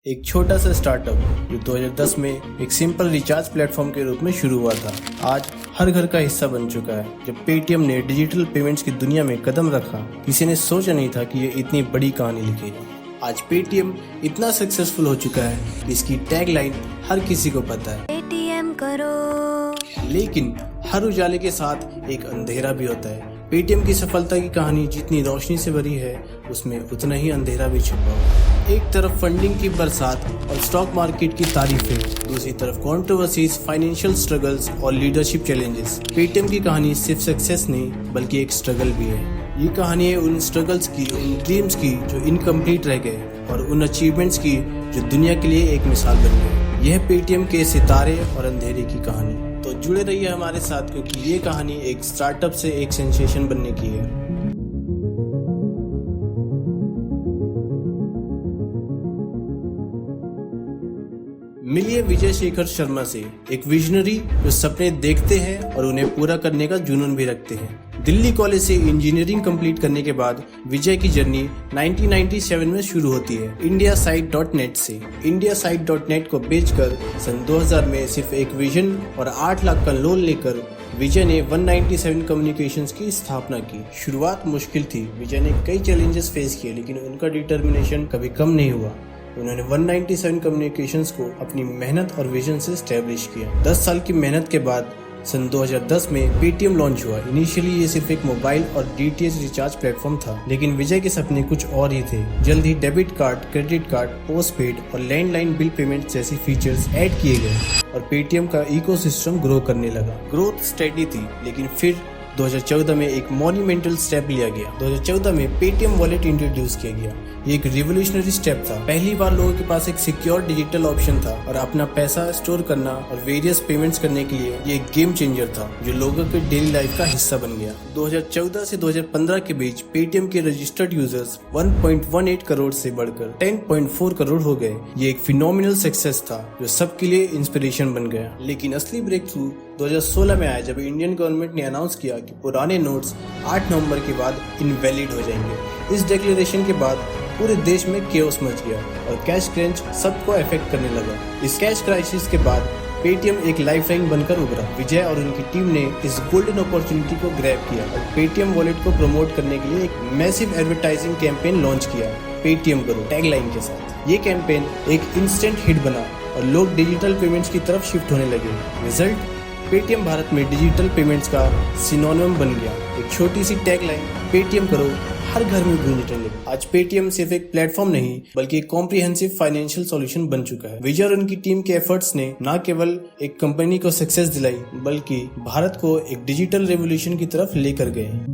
एक छोटा सा स्टार्टअप जो 2010 में एक सिंपल रिचार्ज प्लेटफॉर्म के रूप में शुरू हुआ था, आज हर घर का हिस्सा बन चुका है। जब पेटीएम ने डिजिटल पेमेंट्स की दुनिया में कदम रखा, किसी ने सोचा नहीं था कि ये इतनी बड़ी कहानी लिखेगा। आज पेटीएम इतना सक्सेसफुल हो चुका है कि इसकी टैगलाइन हर किसी को पता है, पेटीएम करो। लेकिन हर उजाले के साथ एक अंधेरा भी होता है। पेटीएम की सफलता की कहानी जितनी रोशनी से भरी है, उसमें उतना ही अंधेरा भी छिपा हुआ है। एक तरफ फंडिंग की बरसात और स्टॉक मार्केट की तारीफें, दूसरी तरफ कंट्रोवर्सीज, फाइनेंशियल स्ट्रगल्स और लीडरशिप चैलेंजेस। पेटीएम की कहानी सिर्फ सक्सेस नहीं बल्कि एक स्ट्रगल भी है। ये कहानी है उन स्ट्रगल्स की, उन ड्रीम्स की जो इनकम्प्लीट रह गए, और उन अचीवमेंट्स की जो दुनिया के लिए एक मिसाल बन गए। यह पेटीएम के सितारे और अंधेरे की कहानी। तो जुड़े रहिए हमारे साथ, क्योंकि ये कहानी एक स्टार्टअप से एक सेंसेशन बनने की है। मिलिए विजय शेखर शर्मा से, एक विजनरी जो सपने देखते हैं और उन्हें पूरा करने का जुनून भी रखते हैं। दिल्ली कॉलेज से इंजीनियरिंग कंप्लीट करने के बाद विजय की जर्नी 1997 में शुरू होती है indiasite.net से। indiasite.net को बेचकर सन 2000 में सिर्फ एक विजन और 8 लाख का लोन लेकर विजय ने 197 कम्युनिकेशंस की स्थापना की। शुरुआत मुश्किल थी, विजय ने कई चैलेंजेस फेस किए, लेकिन उनका डिटर्मिनेशन कभी कम नहीं हुआ। उन्होंने 197 कम्युनिकेशंस को अपनी मेहनत और विजन से स्टैब्लिश किया। 10 साल की मेहनत के बाद सन 2010 में पेटीएम लॉन्च हुआ। इनिशियली ये सिर्फ एक मोबाइल और डीटीएच रिचार्ज प्लेटफॉर्म था, लेकिन विजय के सपने कुछ और ही थे। जल्द ही debit card, credit card, postpaid और लैंडलाइन बिल पेमेंट जैसी फीचर्स ऐड किए गए और पेटीएम का इकोसिस्टम ग्रो करने लगा। ग्रोथ स्टेडी थी, लेकिन फिर 2014 में एक मॉन्यूमेंटल स्टेप लिया गया। 2014 में पेटीएम वॉलेट इंट्रोड्यूस किया गया। ये एक रिवोल्यूशनरी स्टेप था। पहली बार लोगों के पास एक सिक्योर डिजिटल ऑप्शन था और अपना पैसा स्टोर करना और वेरियस पेमेंट्स करने के लिए ये एक गेम चेंजर था जो लोगों के डेली लाइफ का हिस्सा बन गया। 2014 से 2015 के बीच पेटीएम के रजिस्टर्ड यूजर्स 1.18 करोड़ से बढ़कर 10.4 करोड़ हो गए। ये एक फिनोमिनल सक्सेस था जो सबके लिए इंस्पिरेशन बन गया। लेकिन असली ब्रेक थ्रू 2016 में आया, जब इंडियन गवर्नमेंट ने अनाउंस किया कि पुराने नोट्स 8 नवंबर के बाद इनवैलिड हो जाएंगे। इस डिक्लेरेशन के बाद पूरे देश में केओस मच गया और कैश क्रंच सबको अफेक्ट करने लगा। इस कैश क्राइसिस के बाद पेटीएम एक लाइफलाइन बनकर उभरा। विजय और उनकी टीम ने इस गोल्डन अपॉर्चुनिटी को ग्रैब किया और पेटीएम वॉलेट को प्रमोट करने के लिए एक मैसिव एडवर्टाइजिंग कैंपेन लॉन्च किया, पेटीएम करो टैगलाइन के साथ। ये कैंपेन एक इंस्टेंट हिट बना और लोग डिजिटल पेमेंट्स की तरफ शिफ्ट होने लगे। रिजल्ट, पेटीएम भारत में डिजिटल पेमेंट्स का सिनोनिम बन गया। एक छोटी सी टैगलाइन, पेटीएम करो, हर घर में गूंजने लगी। आज पेटीएम सिर्फ एक प्लेटफॉर्म नहीं बल्कि एक कॉम्प्रिहेंसिव फाइनेंशियल सॉल्यूशन बन चुका है। विजय और उनकी टीम के एफर्ट्स ने न केवल एक कंपनी को सक्सेस दिलाई, बल्कि भारत को एक डिजिटल रेवोल्यूशन की तरफ लेकर गए।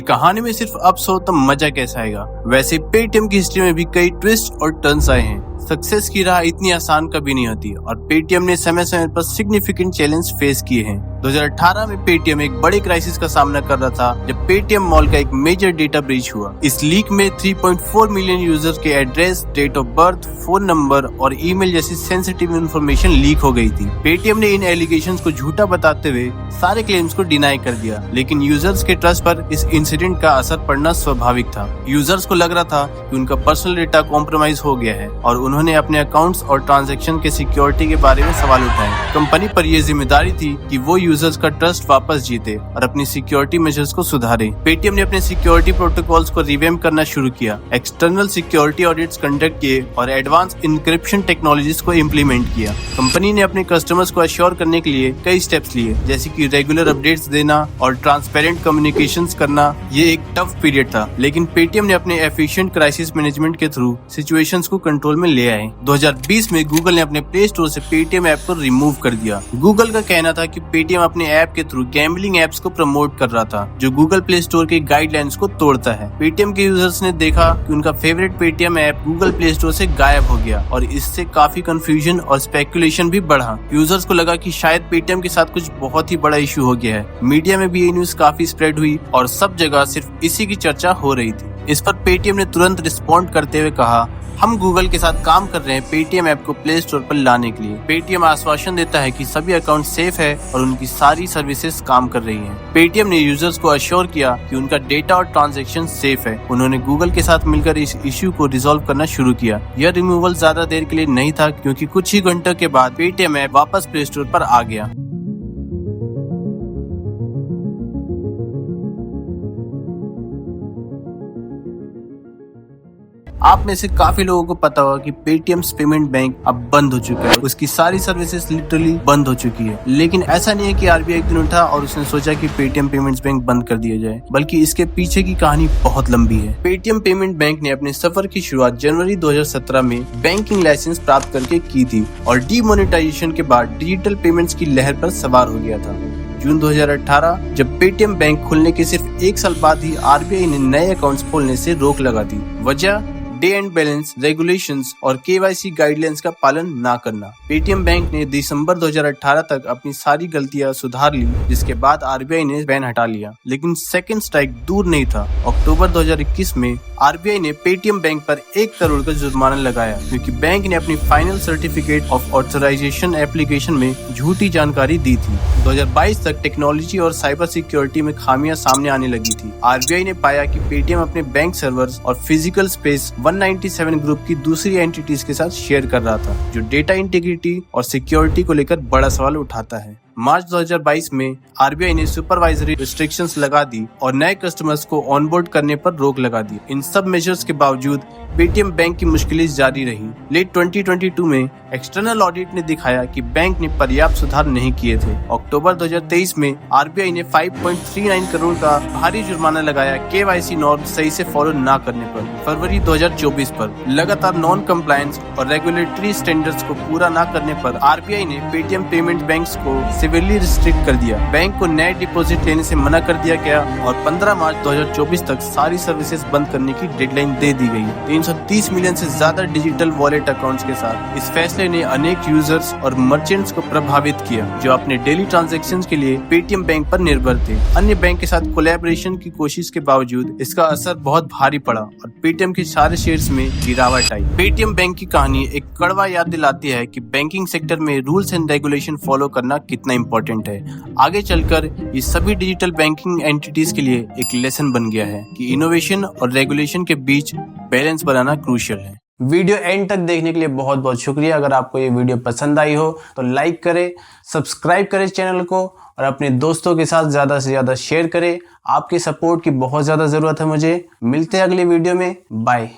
कहानी में सिर्फ अप्स हो तो मजा कैसा आएगा। वैसे पेटीएम की हिस्ट्री में भी कई ट्विस्ट और टर्न्स आए हैं। सक्सेस की राह इतनी आसान कभी नहीं होती और पेटीएम ने समय समय पर सिग्निफिकेंट चैलेंज फेस किए हैं। 2018 में पेटीएम एक बड़े क्राइसिस का सामना कर रहा था जब पेटीएम मॉल का एक मेजर डेटा ब्रीच हुआ। इस लीक में 3.4 मिलियन यूजर्स के address, date of birth, phone number और ईमेल जैसी सेंसिटिव इंफॉर्मेशन लीक हो गई थी। पेटीएम ने इन एलिगेशंस को झूठा बताते हुए सारे क्लेम्स को डिनाई कर दिया, लेकिन यूजर्स के ट्रस्ट पर इस इंसिडेंट का असर पड़ना स्वाभाविक था। यूजर्स को लग रहा था कि उनका पर्सनल डेटा कॉम्प्रोमाइज हो गया है और उन्होंने अपने अकाउंट्स और ट्रांजैक्शन के सिक्योरिटी के बारे में सवाल उठाए। कंपनी पर यह जिम्मेदारी थी कि वो यूजर्स का ट्रस्ट वापस जीते और अपनी सिक्योरिटी मेजर्स को सुधारे। पेटीएम ने अपने सिक्योरिटी प्रोटोकॉल्स को रिवैम्प करना शुरू किया, एक्सटर्नल सिक्योरिटी ऑडिट्स कंडक्ट किए और एडवांस इंक्रिप्शन टेक्नोलॉजीज को इम्प्लीमेंट किया। कंपनी ने अपने कस्टमर्स को अश्योर करने के लिए कई स्टेप्स लिए, जैसे कि रेगुलर अपडेट्स देना और ट्रांसपेरेंट कम्युनिकेशंस करना। ये एक टफ पीरियड था, लेकिन पेटीएम ने अपने एफिशिएंट क्राइसिस मैनेजमेंट के थ्रू सिचुएशंस को कंट्रोल में ले आए। 2020 में गूगल ने अपने प्ले स्टोर से पेटीएम ऐप को रिमूव कर दिया। गूगल का कहना था कि पेटीएम अपने ऐप के थ्रू गैम्बलिंग ऐप्स को प्रमोट कर रहा था, जो गूगल प्ले स्टोर के गाइडलाइंस को तोड़ता है। पेटीएम के यूजर्स ने देखा कि उनका favourite Paytm app Google play store से गायब हो गया और इससे काफी कंफ्यूजन और स्पेकुलेशन भी बढ़ा। यूजर्स को लगा कि शायद पेटीएम के साथ कुछ बहुत ही बड़ा इशू हो गया है। मीडिया में भी ये न्यूज काफी स्प्रेड हुई और सब जगह सिर्फ इसी की चर्चा हो रही थी। इस पर पेटीएम ने तुरंत रिस्पॉन्ड करते हुए कहा, हम गूगल के साथ काम कर रहे हैं पेटीएम ऐप को प्ले स्टोर पर लाने के लिए। पेटीएम आश्वासन देता है कि सभी अकाउंट सेफ है और उनकी सारी सर्विसेज काम कर रही हैं। पेटीएम ने यूजर्स को अश्योर किया कि उनका डेटा और ट्रांजैक्शन सेफ है। उन्होंने गूगल के साथ मिलकर इस इश्यू को रिजॉल्व करना शुरू किया। यह रिमूवल ज्यादा देर के लिए नहीं था, क्योंकि कुछ ही घंटों के बाद पेटीएम ऐप वापस प्ले स्टोर पर आ गया। आप में से काफी लोगों को पता होगा कि पेटीएम पेमेंट बैंक अब बंद हो चुका है। उसकी सारी सर्विसेज लिटरली बंद हो चुकी है। लेकिन ऐसा नहीं है कि आरबीआई एक दिन उठा और उसने सोचा कि पेटीएम पेमेंट्स बैंक बंद कर दिया जाए, बल्कि इसके पीछे की कहानी बहुत लंबी है। पेटीएम पेमेंट बैंक ने अपने सफर की शुरुआत जनवरी 2017 में बैंकिंग लाइसेंस प्राप्त करके की थी और डीमोनेटाइजेशन के बाद डिजिटल पेमेंट्स की लहर पर सवार हो गया था। जून 2018 जब पेटीएम बैंक खुलने के सिर्फ 1 साल बाद ही आरबीआई ने नए अकाउंट्स खोलने से रोक लगा दी। वजह डे एंड बैलेंस रेगुलेशंस और केवाईसी गाइडलाइंस का पालन ना करना। पेटीएम बैंक ने दिसंबर 2018 तक अपनी सारी गलतियां सुधार ली, जिसके बाद आरबीआई ने बैन हटा लिया। लेकिन सेकंड स्ट्राइक दूर नहीं था। अक्टूबर 2021 में आरबीआई ने पेटीएम बैंक पर 1 करोड़ का जुर्माना लगाया, क्योंकि बैंक ने अपनी final certificate of authorisation application में झूठी जानकारी दी थी। 2022 तक टेक्नोलॉजी और साइबर सिक्योरिटी में खामियां सामने आने लगी थी। आरबीआई ने पाया कि पेटीएम अपने बैंक सर्वर्स और फिजिकल स्पेस 197 ग्रुप की दूसरी एंटिटीज के साथ शेयर कर रहा था, जो डेटा इंटीग्रिटी और सिक्योरिटी को लेकर बड़ा सवाल उठाता है। मार्च 2022 में आरबीआई ने सुपरवाइजरी रिस्ट्रिक्शंस लगा दी और नए कस्टमर्स को ऑनबोर्ड करने पर रोक लगा दी। इन सब मेजर्स के बावजूद पेटीएम बैंक की मुश्किलें जारी रही। लेट 2022 में एक्सटर्नल ऑडिट ने दिखाया कि बैंक ने पर्याप्त सुधार नहीं किए थे। अक्टूबर 2023 में आरबीआई ने 5.39 करोड़ का भारी जुर्माना लगाया केवाईसी नॉर्म सही से फॉलो न करने पर। फरवरी 2024 पर लगातार नॉन कंप्लायंस और रेगुलेटरी स्टैंडर्ड्स को पूरा न करने पर आरबीआई ने पेटीएम पेमेंट बैंक्स को सिवियरली रिस्ट्रिक्ट कर दिया। बैंक को नए डिपॉजिट लेने से मना कर दिया गया और 15 मार्च 2024 तक सारी सर्विसेज बंद करने की डेडलाइन दे दी गई। 330 मिलियन से ज्यादा डिजिटल वॉलेट अकाउंट्स के साथ इस फैसले ने अनेक यूजर्स और मर्चेंट्स को प्रभावित किया, जो अपने डेली ट्रांजैक्शंस के लिए पेटीएम बैंक पर निर्भर थे। अन्य बैंक के साथ कोलैबोरेशन की कोशिश के बावजूद इसका असर बहुत भारी पड़ा और पेटीएम के सारे शेयर्स में गिरावट आई। पेटीएम बैंक की कहानी एक कड़वा याद दिलाती है कि बैंकिंग सेक्टर में रूल्स एंड रेगुलेशन फॉलो करना कितना इम्पोर्टेंट है। आगे चलकर ये सभी डिजिटल बैंकिंग एंटिटीज के लिए एक लेसन बन गया है कि इनोवेशन और रेगुलेशन के बीच बैलेंस बनाना क्रूशियल है। वीडियो एंड तक देखने के लिए बहुत बहुत शुक्रिया। अगर आपको ये वीडियो पसंद आई हो तो लाइक करें, सब्सक्राइब करें चैनल को और अपने दोस्तों के साथ ज़्यादा से ज़्यादा शेयर करें। आपके सपोर्ट की बहुत ज़्यादा ज़रूरत है मुझे। मिलते हैं अगले वीडियो में। बाय।